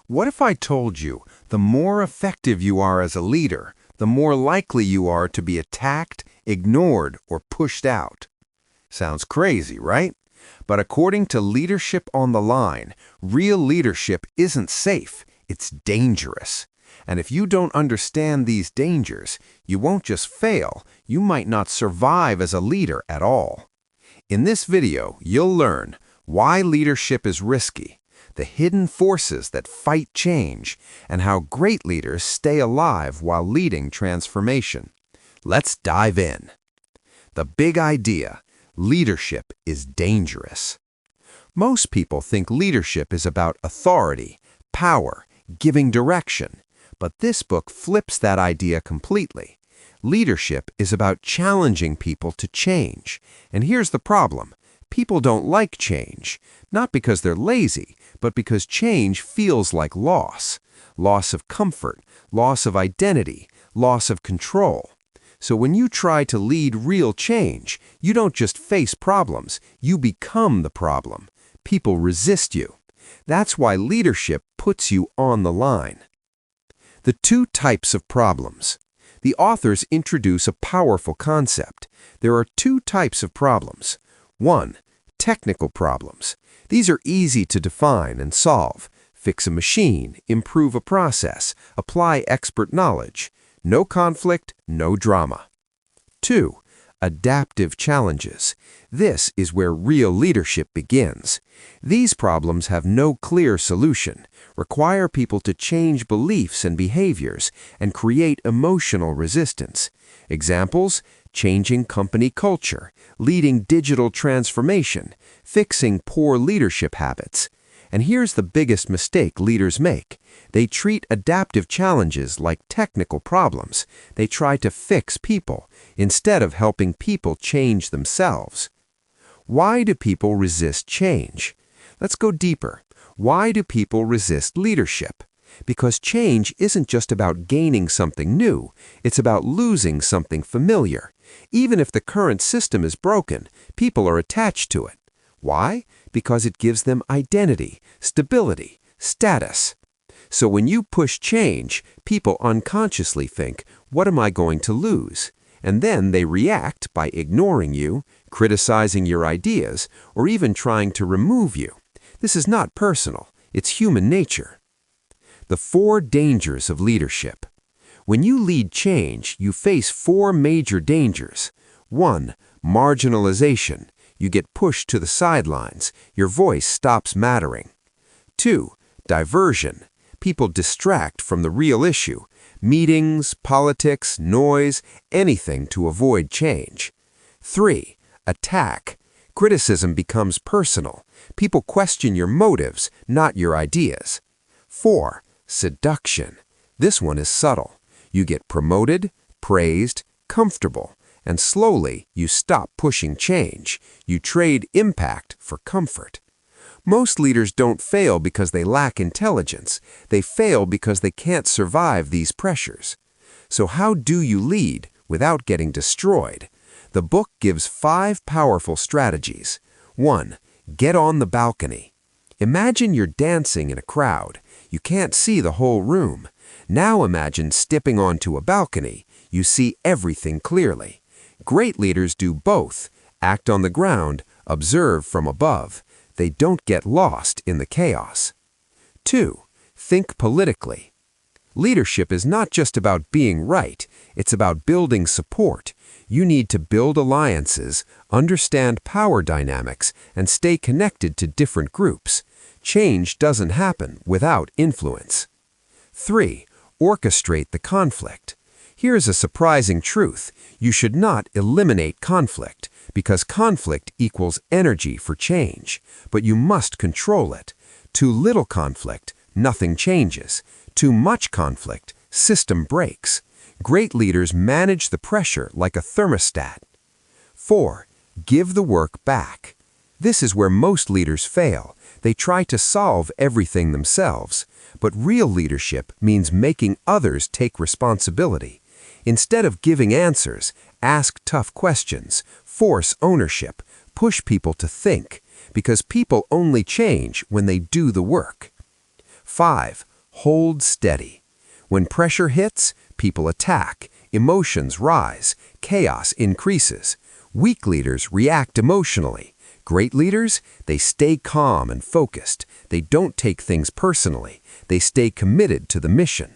What if I told you the more effective you are as a leader, the more likely you are to be attacked, ignored, or pushed out? Sounds crazy, right? But according to Leadership on the Line, real leadership isn't safe, it's dangerous. And if you don't understand these dangers, you won't just fail, you might not survive as a leader at all. In this video, you'll learn why leadership is risky, the hidden forces that fight change, and how great leaders stay alive while leading transformation. Let's dive in. The big idea: leadership is dangerous. Most people think leadership is about authority, power, giving direction. But this book flips that idea completely. Leadership is about challenging people to change. And here's the problem. People don't like change, not because they're lazy, but because change feels like loss. Loss of comfort, loss of identity, loss of control. So when you try to lead real change, you don't just face problems, you become the problem. People resist you. That's why leadership puts you on the line. The two types of problems. The authors introduce a powerful concept. There are two types of problems. 1. Technical problems. These are easy to define and solve. Fix a machine, improve a process, apply expert knowledge. No conflict, no drama. 2. Adaptive challenges. This is where real leadership begins. These problems have no clear solution, require people to change beliefs and behaviors, and create emotional resistance. Examples: changing company culture, leading digital transformation, fixing poor leadership habits. And here's the biggest mistake leaders make. They treat adaptive challenges like technical problems. They try to fix people instead of helping people change themselves. Why do people resist change? Let's go deeper. Why do people resist leadership? Because change isn't just about gaining something new, it's about losing something familiar. Even if the current system is broken, people are attached to it. Why? Because it gives them identity, stability, status. So when you push change, people unconsciously think, what am I going to lose? And then they react by ignoring you, criticizing your ideas, or even trying to remove you. This is not personal, it's human nature. The 4 dangers of leadership. When you lead change, you face 4 major dangers. 1. Marginalization. You get pushed to the sidelines. Your voice stops mattering. 2. Diversion. People distract from the real issue. Meetings, politics, noise, anything to avoid change. 3. Attack. Criticism becomes personal. People question your motives, not your ideas. 4. Seduction. This one is subtle. You get promoted, praised, comfortable, and slowly you stop pushing change. You trade impact for comfort. Most leaders don't fail because they lack intelligence. They fail because they can't survive these pressures. So how do you lead without getting destroyed? The book gives 5 powerful strategies. 1. Get on the balcony. Imagine you're dancing in a crowd. You can't see the whole room. Now imagine stepping onto a balcony. You see everything clearly. Great leaders do both. Act on the ground, observe from above. They don't get lost in the chaos. 2. Think politically. Leadership is not just about being right, it's about building support. You need to build alliances, understand power dynamics, and stay connected to different groups. Change doesn't happen without influence. 3. Orchestrate the conflict. Here's a surprising truth. You should not eliminate conflict, because conflict equals energy for change. But you must control it. Too little conflict, nothing changes. Too much conflict, system breaks. Great leaders manage the pressure like a thermostat. 4. Give the work back. This is where most leaders fail. They try to solve everything themselves. But real leadership means making others take responsibility. Instead of giving answers, ask tough questions, force ownership, push people to think, because people only change when they do the work. 5. Hold steady. When pressure hits, people attack, emotions rise, chaos increases. Weak leaders react emotionally. Great leaders, they stay calm and focused. They don't take things personally. They stay committed to the mission.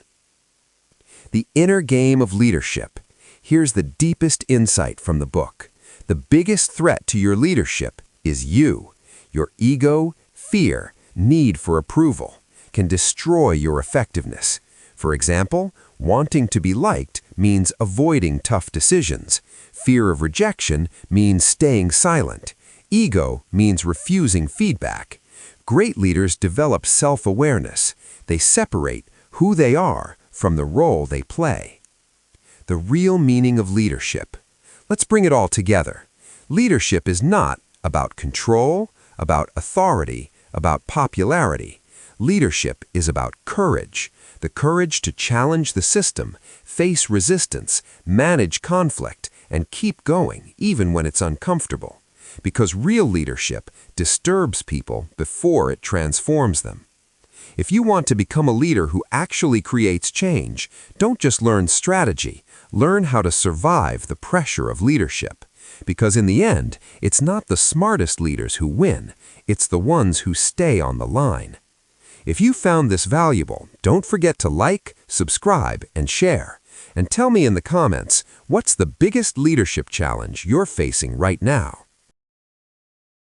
The inner game of leadership. Here's the deepest insight from the book. The biggest threat to your leadership is you. Your ego, fear, need for approval can destroy your effectiveness. For example, wanting to be liked means avoiding tough decisions. Fear of rejection means staying silent. Ego means refusing feedback. Great leaders develop self-awareness. They separate who they are from the role they play. The real meaning of leadership. Let's bring it all together. Leadership is not about control, about authority, about popularity. Leadership is about courage. The courage to challenge the system, face resistance, manage conflict, and keep going even when it's uncomfortable. Because real leadership disturbs people before it transforms them. If you want to become a leader who actually creates change, don't just learn strategy, learn how to survive the pressure of leadership. Because in the end, it's not the smartest leaders who win, it's the ones who stay on the line. If you found this valuable, don't forget to like, subscribe, and share. And tell me in the comments, what's the biggest leadership challenge you're facing right now?